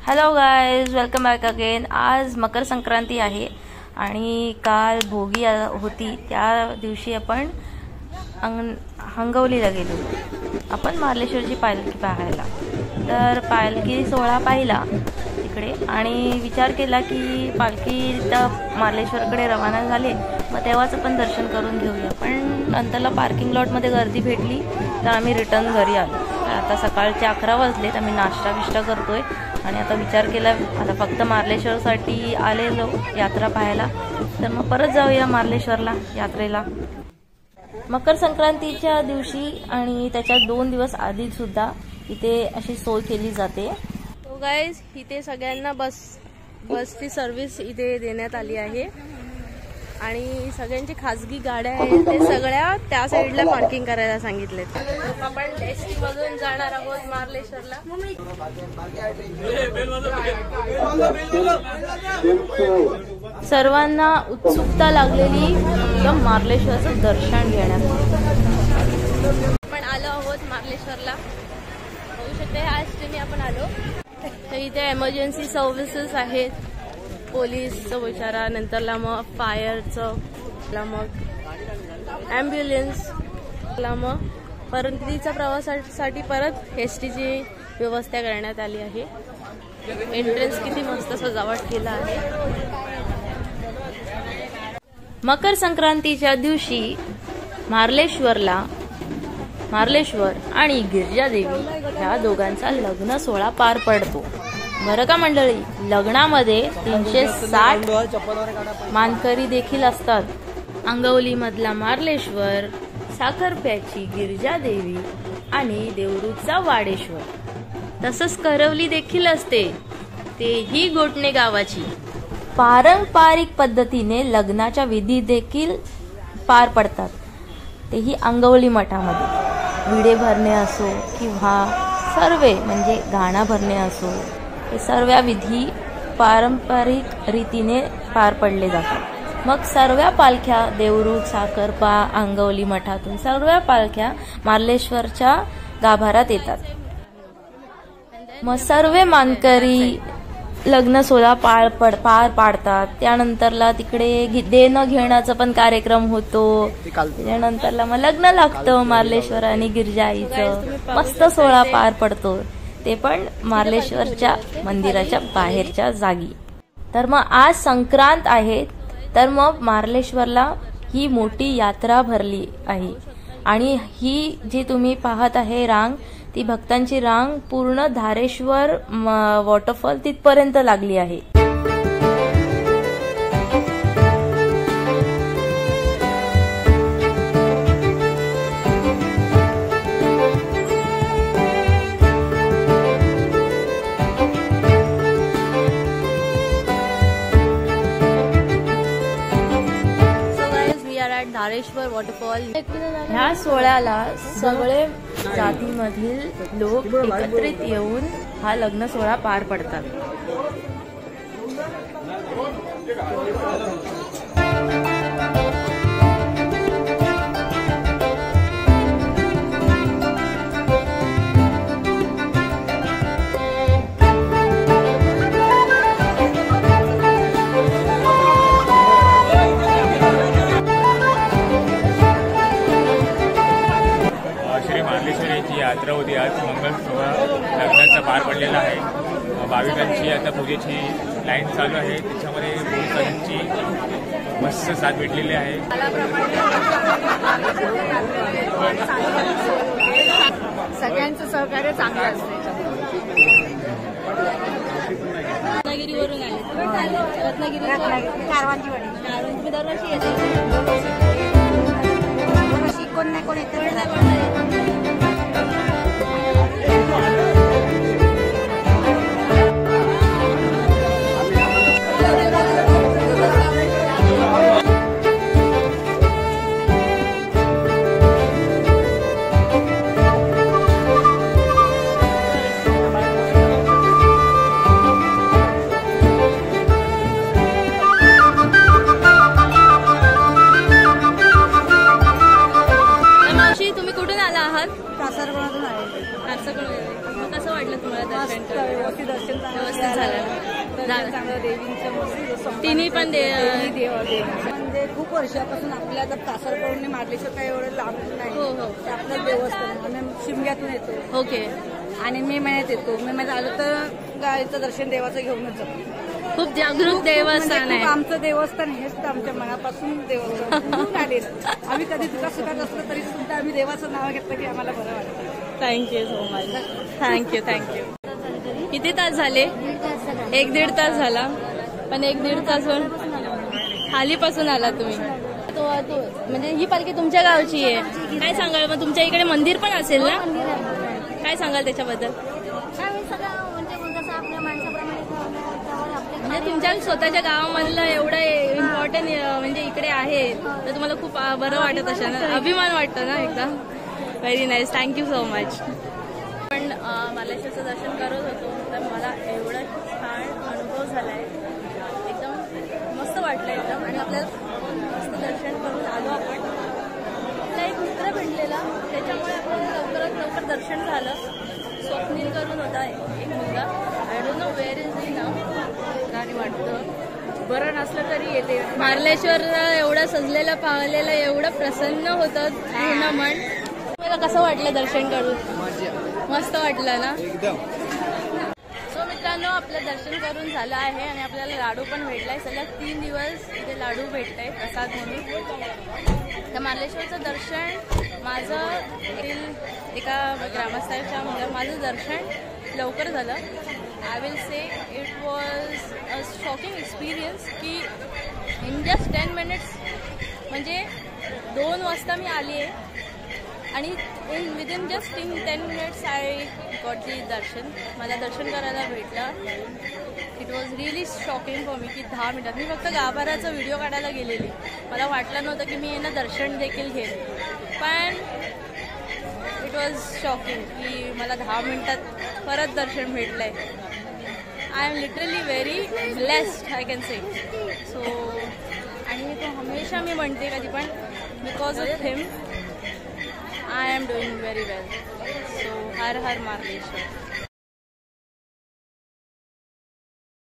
Hello guys, welcome back again. आज मकर संक्रांती आहे आणि काल भोगी होती। त्या दिवशी आपण हंगवलीला गेलो। आपण मार्लेश्वरची पालखी पाहायला, तर पालखी सोहळा पाहिला तिकडे आणि विचार केला की पालखी तर मार्लेश्वरकडे रवाना झाले, मग तेव्हाच आपण दर्शन करून घेऊया। पण नंतरला पार्किंग लॉटमध्ये गर्दी भेटली तर आम्ही रिटर्न घरी आलो। आता सकाळचे 11 वाजलेत, आम्ही नाश्ता करतोय आणि आता विचार केला आता फक्त मार्लेश्वरसाठी आलेलो यात्रा पाहायला, तर मग परत जाऊया मार्लेश्वरला यात्रेला। मकर संक्रांतीच्या दिवशी आणि त्याच्या 2 दिवस आधी सुद्धा इथे अशी सोय केली जाते। तो गाईज, इथे सगळ्यांना बसची सर्व्हिस इथे देण्यात आली आहे आणि सगळ्यांची खासगी गाड्या आहेत, ते सगळ्या त्या साईडला पार्किंग करायला सांगितलेत। आपण एसटी मधून जाणार आहोत मार्लेश्वरला। सर्वांना उत्सुकता लागलेली एकदम मार्लेश्वरचं दर्शन घेण्यासाठी आपण आलो आहोत मार्लेश्वरला। होऊ शकते ह्या एसटीने आपण आलो। तर इथे एमर्जन्सी सर्व्हिसेस आहेत, पोलीसचं विचारा, नंतरला मग फायरचं, मग ॲम्ब्युलन्सला, मग परतीच्या प्रवासासाठी परत एसटीची व्यवस्था करण्यात आली आहे। एंट्रन्स किती मस्त सजावट केला आहे। मकर संक्रांतीच्या दिवशी मार्लेश्वर आणि गिरिजादेवी ह्या दोघांचा लग्न सोहळा पार पडतो। बरं का मंडळी, लग्नामध्ये 360 मानकरी देखील असतात। अंगवली मधला मार्लेश्वर, साखरप्याची गिरिजादेवी आणि देवरूचा वाडेश्वर, तसंच करवली देखील असते, तेही गोटणे गावाची। पारंपरिक पद्धतीने लग्नाच्या विधी देखील पार पडतात, तेही अंगवली मठामध्ये। विडे भरणे असो किंवा सर्वे म्हणजे गाणा भरणे असो, हे सर्व विधी पारंपरिक रीतीने पार पडले जातात। मग सर्व पालख्या देवरूख, साखरपा, अंगवली मठातून सर्व पालख्या मार्लेश्वरच्या गाभारात येतात। मग सर्व मानकरी लग्न सोहळा पार पाडतात। त्यानंतरला तिकडे देणं घेण्याचा पण कार्यक्रम होतो। त्यानंतरला मग लग्न लागतं मार्लेश्वर आणि गिरिजाईचं, मस्त सोहळा पार पडतो, ते पण मार्लेश्वरच्या मंदिराच्या बाहेरच्या जागी। तर मग आज संक्रांत आहे, तर मग मार्लेश्वरला ही मोठी यात्रा भरली आहे आणि ही जी तुम्ही पाहत आहे रांग, ती भक्तांची रांग पूर्ण धारेश्वर वॉटरफॉल तिथपर्यंत लागली आहे। धारेश्वर वॉटरफॉल ह्या सोहळ्याला सगळे जातीमधील लोक एकत्रित येऊन हा लग्न सोहळा पार पडतात। यात्रा होती आज, मंगल सोहळा लग्नाचा पार पडलेला आहे। भाविकांची आता पूजेची लाईन चालू आहे, त्याच्यामध्ये भाविकांची मस्त साथ भेटलेली आहे। सगळ्यांचं सहकार्य चांगलं असते। रत्नागिरीवरून आले, रत्नागिरी कारवांजीवाडी दरवर्षी येते, कोण नाही कोण येते। व्यवस्थित झालं चांगलं देवींचं मस्त तिन्ही पण म्हणजे खूप वर्षापासून आपल्या जर कासारकडून मार्लेश्वर काही एवढं लांब नाही. हो हो ते आपलं देवस्थान आम्ही शिमग्यातून येतो ओके. आणि मे महिन्यात येतो. मे महिन्यात आलं तर गायचं दर्शन देवाचं घेऊनच जातो. खूप जागृत देवस्थान म्हणजे आहे. खूप आमचं देवस्थान हेच तर आमच्या मनापासून देवस्थान घेऊन आले. आम्ही कधी तुका सुखात असलं तरी सुद्धा आम्ही देवाचं नाव घेतलं की आम्हाला बरं वाटतं. Thank you so much. थँक्यू. किती तास झाले? 1-1.5 तास झाला. पण 1-1.5 तास खालीपासून आला तुम्ही. म्हणजे ही पालखी तुमच्या गावची आहे. काय सांगाल मग? तुमच्या इकडे मंदिर पण असेल ना? काय सांगाल त्याच्याबद्दल? म्हणजे तुमच्या स्वतःच्या गावामधलं एवढं इम्पॉर्टंट म्हणजे इकडे आहे तर तुम्हाला खूप बरं वाटत असेल ना? अभिमान वाटतो ना एकदम. Very nice. Thank you so much. पण मार्लेश्वरचं दर्शन करत होतो तर मला एवढा छान अनुभव झाला आहे. एकदम मस्त वाटलं एकदम. आणि आपल्याला मस्त दर्शन करून आलो आपण. आपला एक मित्र भेटलेला त्याच्यामुळे आपण लवकरात लवकर दर्शन झालं. स्वप्नील करून होता एक मुलगा. I don't know where is he नाव. आणि वाटतं बरं नसलं तरी येते. मार्लेश्वरला एवढं सजलेलं पाहिलेलं एवढं प्रसन्न होतं पूर्ण मन. तुम्हाला कसं वाटलं दर्शन करून? मस्त वाटलं ना? सो मित्रांनो आपलं दर्शन करून झालं आहे आणि आपल्याला लाडू पण भेटलाय. सलग 3 दिवस इथे लाडू भेटतंय प्रसाद म्हणून. तर मार्लेश्वरचं दर्शन माझं एका ग्रामस्थाच्या मुलं माझं दर्शन लवकर झालं. I will say it was a shocking experience की इन जस्ट 10 मिनिट्स म्हणजे 2 वाजता मी आली आहे आणि within just 10 minutes I got the darshan. मला दर्शन करायला भेटलं. It was really shocking for me की 10 मिनिटात मी फक्त गाभाऱ्याचा व्हिडिओ काढायला गेलेली. मला वाटलं नव्हतं की मी यांना दर्शन देखील घेईन. पण इट वॉज शॉकिंग की मला 10 मिनिटात परत दर्शन भेटलं आहे. I am literally very blessed I can say. So आणि तो हमेशा मी म्हणते कधी पण because of him I am doing very well. So, her her Marleshwar.